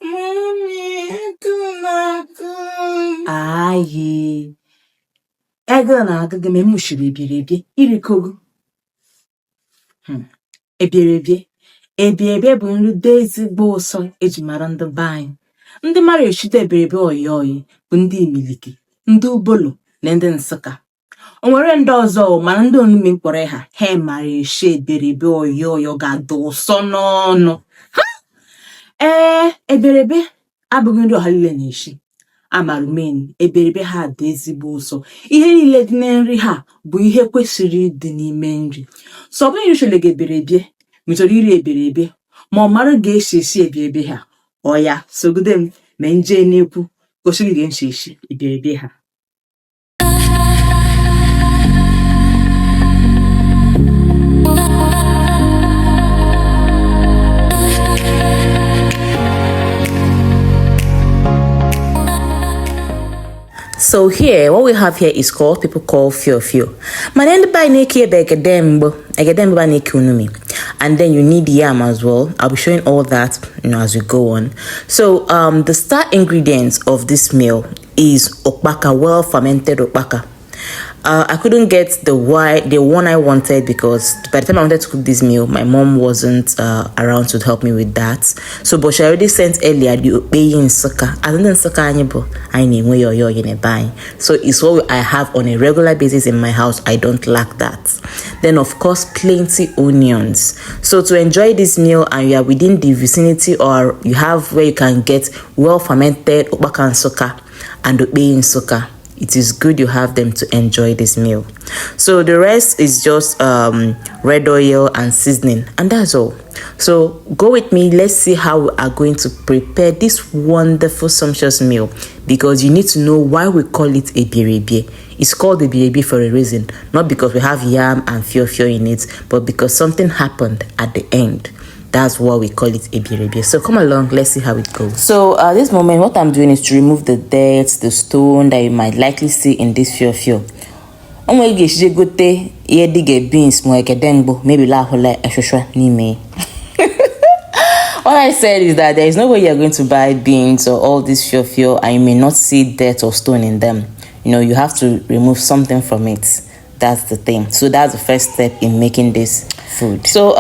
Mommy, aye. Ego na agaga me mushiri ebiriebe irikogu. Eberiebe bụ nri dị ezigbo ụsọ eji mara ndị be anyị. Ndị mara eshite eberiebe oyi bụ ndị Imiliki, ndị Ubolo na ndị Nsukka. O nwere ndị ọzọ mana ndị onume mkpọrọ ha mara eshi eberiebe oyi ga-adị ụsọ n'ọnụ. Eberiebe abụghị nri ọha niile na-eshi. Amarumeni eberiebe ha dị ezigbo ụsọ. Ihe niile dị na nri ha bụ ihe kwesịrị ịdị n'ime nri. So ọ bụghị ushele eberiebe mitori iri eberiebe ma ọ mara ga-esi esi eberiebe ha. Oya sogide m ma nje n'ekwu gosiri ga-esi esi eberiebe ha. So here, what we have here is called, people call fio. And then you need yam as well. I'll be showing all that, as we go on. So the star ingredients of this meal is okpaka, well fermented okpaka. I couldn't get the one I wanted because by the time I wanted to cook this meal, my mom wasn't around to help me with that. So, but she already sent earlier the Eberiebe Nri Nsukka. I didn't I need in a buying. So it's what I have on a regular basis in my house. I don't lack that. Then of course, plenty onions. So to enjoy this meal and you are within the vicinity or you have where you can get well fermented okpaka Nsukka and Eberiebe Nri Nsukka, it is good you have them to enjoy this meal. So the rest is just red oil and seasoning, and that's all. So go with me, let's see how we are going to prepare this wonderful sumptuous meal, because you need to know why we call it eberiebe. It's called eberiebe for a reason, not because we have yam and fio in it, but because something happened at the end. That's why we call it eberiebe. So come along, let's see how it goes. So at this moment, what I'm doing is to remove the dirt, the stone that you might likely see in this fio. Maybe la nime. What I said is that there is no way you're going to buy beans or all this fio and you may not see dirt or stone in them. You have to remove something from it. That's the thing. So that's the first step in making this food. So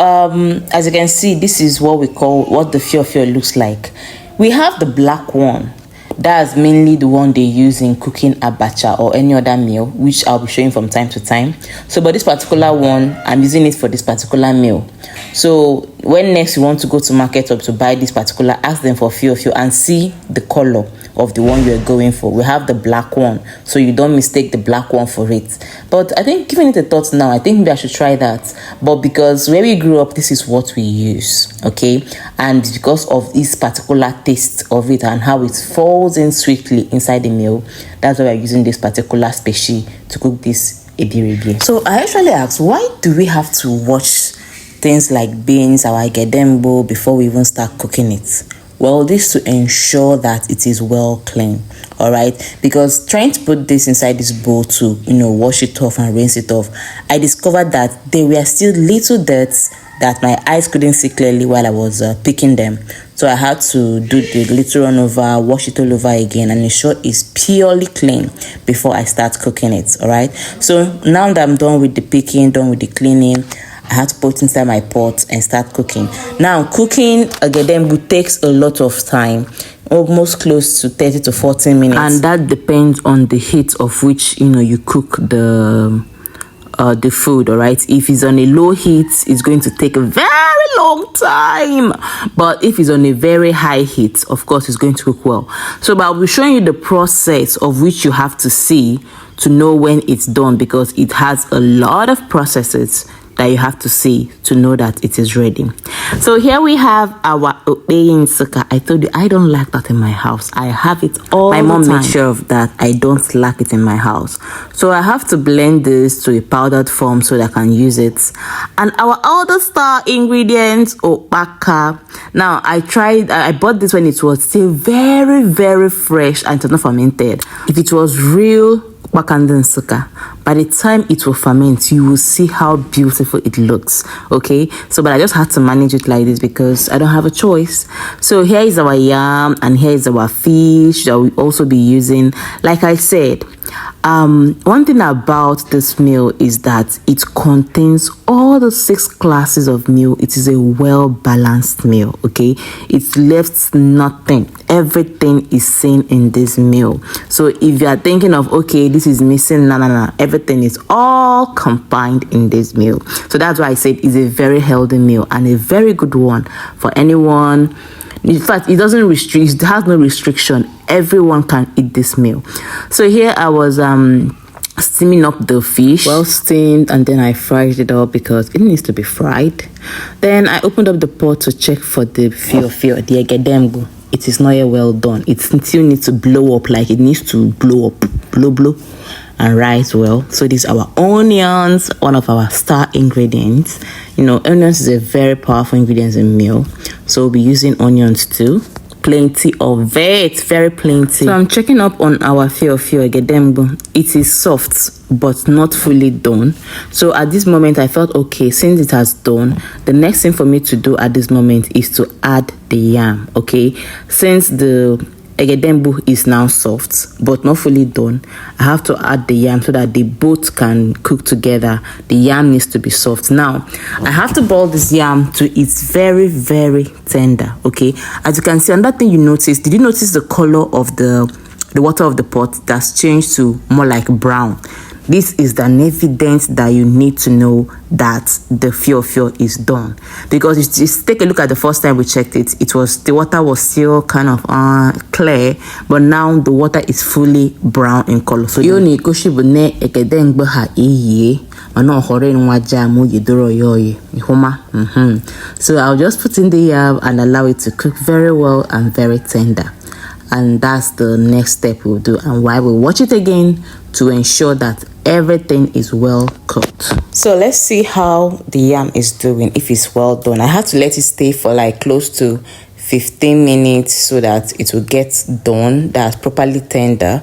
as you can see, this is what the fio looks like. We have the black one. That's mainly the one they use in cooking abacha or any other meal, which I'll be showing from time to time. So but this particular one, I'm using it for this particular meal. So when next you want to go to market or to buy this particular, ask them for fio and see the color of the one you're going for. We have the black one, so you don't mistake the black one for it. But I think, giving it a thought now, I think maybe I should try that. But because where we grew up, this is what we use, okay? And because of this particular taste of it and how it falls in sweetly inside the meal, that's why we're using this particular species to cook this eberiebe. So I actually asked, why do we have to wash things like beans, our gedembo, before we even start cooking it? Well, this to ensure that it is well clean, all right? Because trying to put this inside this bowl to, wash it off and rinse it off, I discovered that there were still little dirts that my eyes couldn't see clearly while I was picking them. So I had to do the little run over, wash it all over again, and ensure it's purely clean before I start cooking it, all right? So now that I'm done with the picking, done with the cleaning, I had to put it inside my pot and start cooking. Now, cooking again takes a lot of time, almost close to 30 to 40 minutes. And that depends on the heat of which, you cook the food, all right? If it's on a low heat, it's going to take a very long time. But if it's on a very high heat, of course, it's going to cook well. So I'll be showing you the process of which you have to see to know when it's done, because it has a lot of processes that you have to see to know that it is ready. So here we have our Eberiebe Nri Nsukka. I told you I don't lack that in my house. I have it all the time. My mom made sure of that. I don't lack it in my house. So I have to blend this to a powdered form so that I can use it. And our other star ingredients, okpaka. Now I bought this when it was still very, very fresh and it was not fermented. If it was real Nsukka, By the time it will ferment, you will see how beautiful it looks. Okay, so but I just had to manage it like this because I don't have a choice. So here is our yam, and here is our fish that we also be using. Like I said, one thing about this meal is that it contains all the 6 classes of meal. It is a well balanced meal. Okay, it left nothing. Everything is seen in this meal. So if you are thinking of, okay, this is missing, no, everything is all combined in this meal. So that's why I said it's a very healthy meal and a very good one for anyone. In fact, it doesn't restrict, it has no restriction. Everyone can eat this meal. So here I was steaming up the fish, well steamed, and then I fried it up because it needs to be fried. Then I opened up the pot to check for the fio, the egedembu. It is not yet well done. It still needs to blow up, like it needs to blow up, blow and rise well. So these are our onions, one of our star ingredients. You know, onions is a very powerful ingredient in meal, so we'll be using onions too. Plenty of it, very plenty. So I'm checking up on our fio egedembu. It is soft but not fully done. So at this moment I felt okay, since it has done, the next thing for me to do at this moment is to add the yam. Okay, since the egedembu is now soft but not fully done, I have to add the yam so that they both can cook together. The yam needs to be soft. Now I have to boil this yam to it's very, very tender. Okay, as you can see, another thing you notice, did you notice the color of the water of the pot that's changed to more like brown? This is an evidence that you need to know that the fio is done. Because just take a look at the first time we checked it, the water was still kind of clear, but now the water is fully brown in color. So so I'll just put in the yam and allow it to cook very well and very tender. And that's the next step we'll do, and why we'll watch it again to ensure that everything is well cooked. So let's see how the yam is doing, if it's well done. I had to let it stay for like close to 15 minutes so that it will get done, that's properly tender.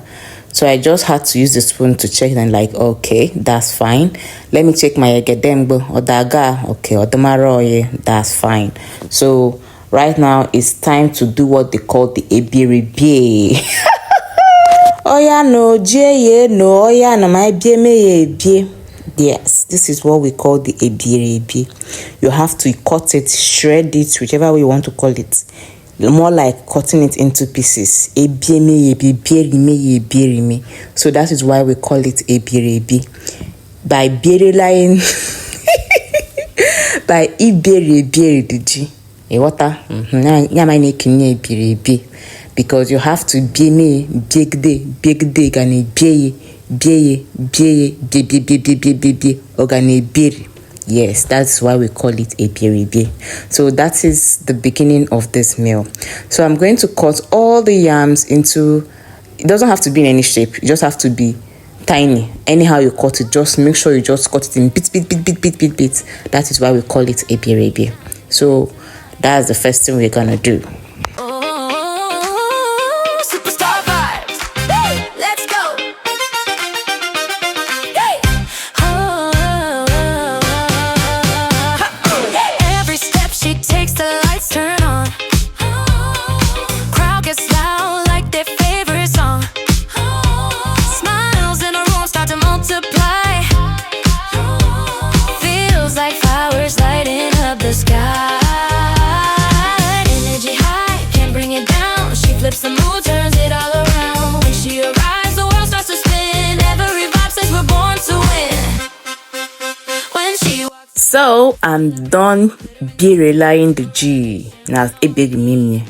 So I just had to use the spoon to check and like, okay, that's fine. Let me check my egedembu odaga, okay, odamaroye, that's fine. So right now it's time to do what they call the eberiebe. Oya no jeye no oya na my bie. Yes, this is what we call the eberiebe. You have to cut it, shred it, whichever way you want to call it. More like cutting it into pieces. So that is why we call it eberiebe. By line by eberiebe. Water, because you have to be big day, gani be. Yes, that's why we call it eberiebe. So that is the beginning of this meal. So I'm going to cut all the yams into, it doesn't have to be in any shape, it just have to be tiny. Anyhow you cut it, just make sure you just cut it in bits. That is why we call it eberiebe. So that's the first thing we're gonna do. Superstar vibes. Hey, let's go. Hey. Every step she takes, the lights turn on. Crowd gets loud like their favorite song. Smiles in the room start to multiply. Feels like flowers lighting up the sky. Flips the mood, turns it all around. When she arrives, the world starts to spin. Every vibe says we're born to win. When she walks. So I'm done relying the G. Now eberiebe.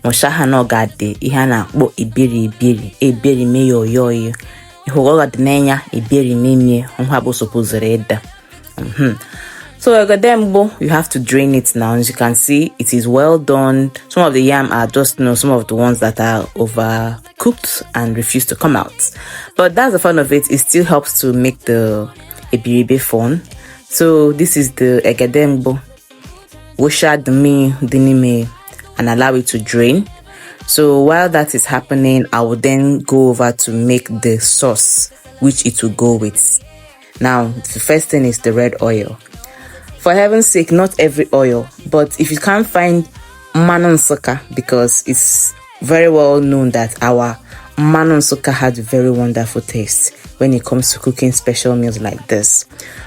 Moshaha no gade. Ihana bo eberiebe yo. Ihoga dnenya eberiebe. Onhabo supposed. So egedembu, you have to drain it now. As you can see, it is well done. Some of the yam are just, some of the ones that are overcooked and refuse to come out. But that's the fun of it. It still helps to make the eberiebe fun. So this is the egedembu. Washa dinime and allow it to drain. So while that is happening, I will then go over to make the sauce which it will go with. Now, the first thing is the red oil. For heaven's sake, not every oil, but if you can't find Udenu and Nsukka, because it's very well known that our Udenu and Nsukka has a very wonderful taste when it comes to cooking special meals like this.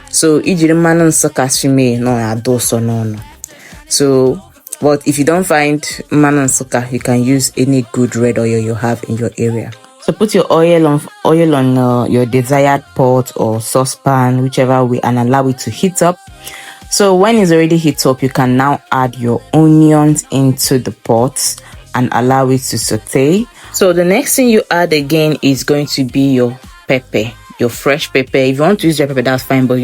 So, ijiri Udenu and Nsukka shime no adoso no. So, but if you don't find Udenu and Nsukka, you can use any good red oil you have in your area. So put your oil on your desired pot or saucepan, whichever way, and allow it to heat up. So when it's already heat up, you can now add your onions into the pot and allow it to saute. So the next thing you add again is going to be your pepper, your fresh pepper. If you want to use red pepper, that's fine, but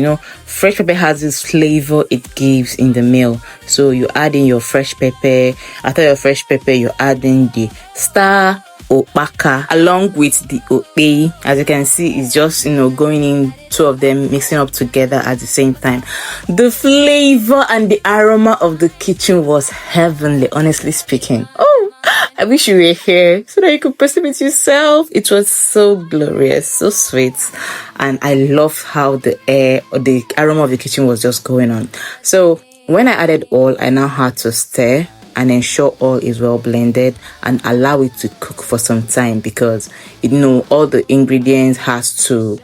fresh pepper has this flavor it gives in the meal. So you add in your fresh pepper. After your fresh pepper, you add in the star okpaka along with the okpei. As you can see, it's just going in, two of them mixing up together at the same time. The flavor and the aroma of the kitchen was heavenly, honestly speaking. Oh, I wish you were here so that you could perceive it yourself. It was so glorious, so sweet, and I loved how the aroma of the kitchen was just going on. So when I added all, I now had to stir and ensure all is well blended and allow it to cook for some time, because all the ingredients has to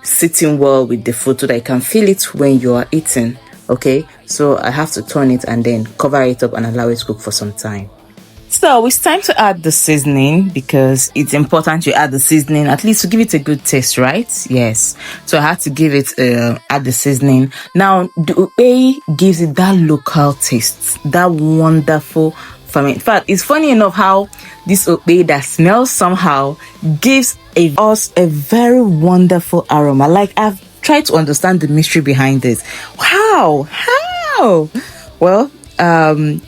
sit in well with the food so that you can feel it when you are eating. Okay, so I have to turn it and then cover it up and allow it to cook for some time. So it's time to add the seasoning, because it's important you add the seasoning at least to give it a good taste, right? Yes. So I had to give it add the seasoning. Now the ukpei gives it that local taste, that wonderful ferment. In fact, it's funny enough how this ukpei that smells somehow gives us a very wonderful aroma. Like, I've tried to understand the mystery behind this. Wow, how? Well,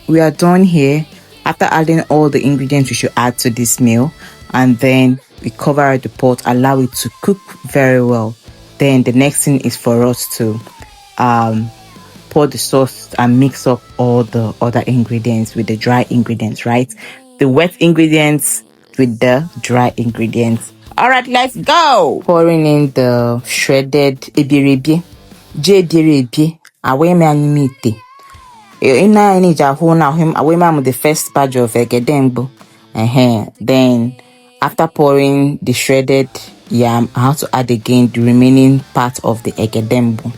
we are done here. After adding all the ingredients we should add to this meal, and then we cover the pot, allow it to cook very well. Then the next thing is for us to pour the sauce and mix up all the other ingredients with the dry ingredients, right? The wet ingredients with the dry ingredients. All right, let's go. Pouring in the shredded Eberiebe Nri Nsukka. The first batch of Egedembo. Then after pouring the shredded yam, I have to add again the remaining part of the Egedembo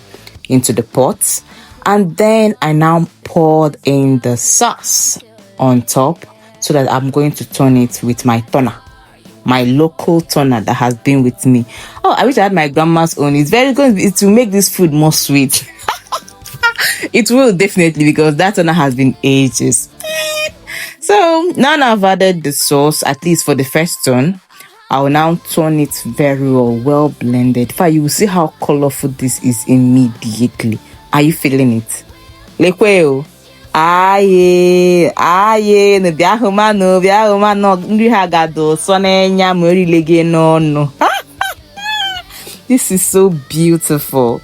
into the pot. And then I now poured in the sauce on top, so that I'm going to turn it with my toner, my local toner that has been with me. Oh, I wish I had my grandma's own. It's very good to make this food more sweet. It will definitely, because that toner has been ages. So now I've added the sauce, at least for the first turn. I will now turn it very well blended. In fact, you will see how colorful this is immediately. Are you feeling it? Lekweo. Aye, no biahumano, nri hagado, sonenya morilege no. This is so beautiful.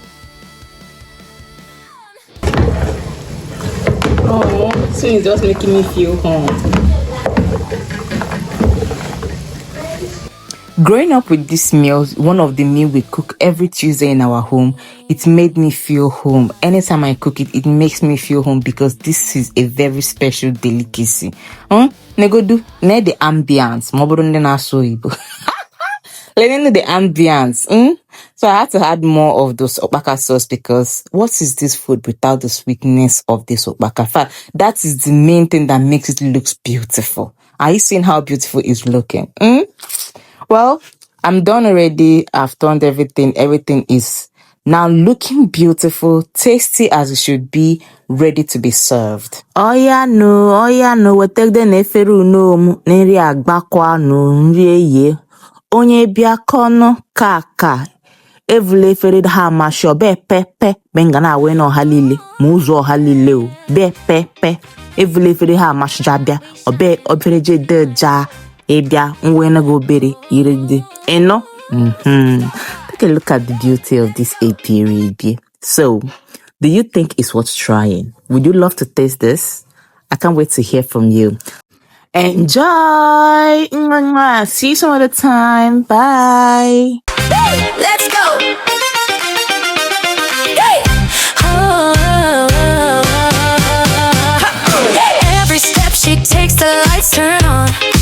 Oh, so it's just making me feel home. Growing up with this meal, one of the meal we cook every Tuesday in our home, it made me feel home. Anytime I cook it, it makes me feel home, because this is a very special delicacy. Negodu, ne the ambience. Learning the ambience. So I had to add more of those okpaka sauce, because what is this food without the sweetness of this okpaka? In fact, that is the main thing that makes it look beautiful. Are you seeing how beautiful it's looking? Well, I'm done already. I've turned everything. Everything is now looking beautiful, tasty as it should be, ready to be served. Oh yeah, no. We take the neferu no nri agbakwa no nri ye. Onye biakono kaka. Evule ferid ha masho be pepe bengana we no halile muzo halile o be pepe evule ferid ha mashjabia obe opereje de ja ebia nwe na go bere irede eno. Take a look at the beauty of this Eberiebe. So, do you think it's worth trying? Would you love to taste this? I can't wait to hear from you. Enjoy! See you some other time. Bye! Let's go! the lights turn on.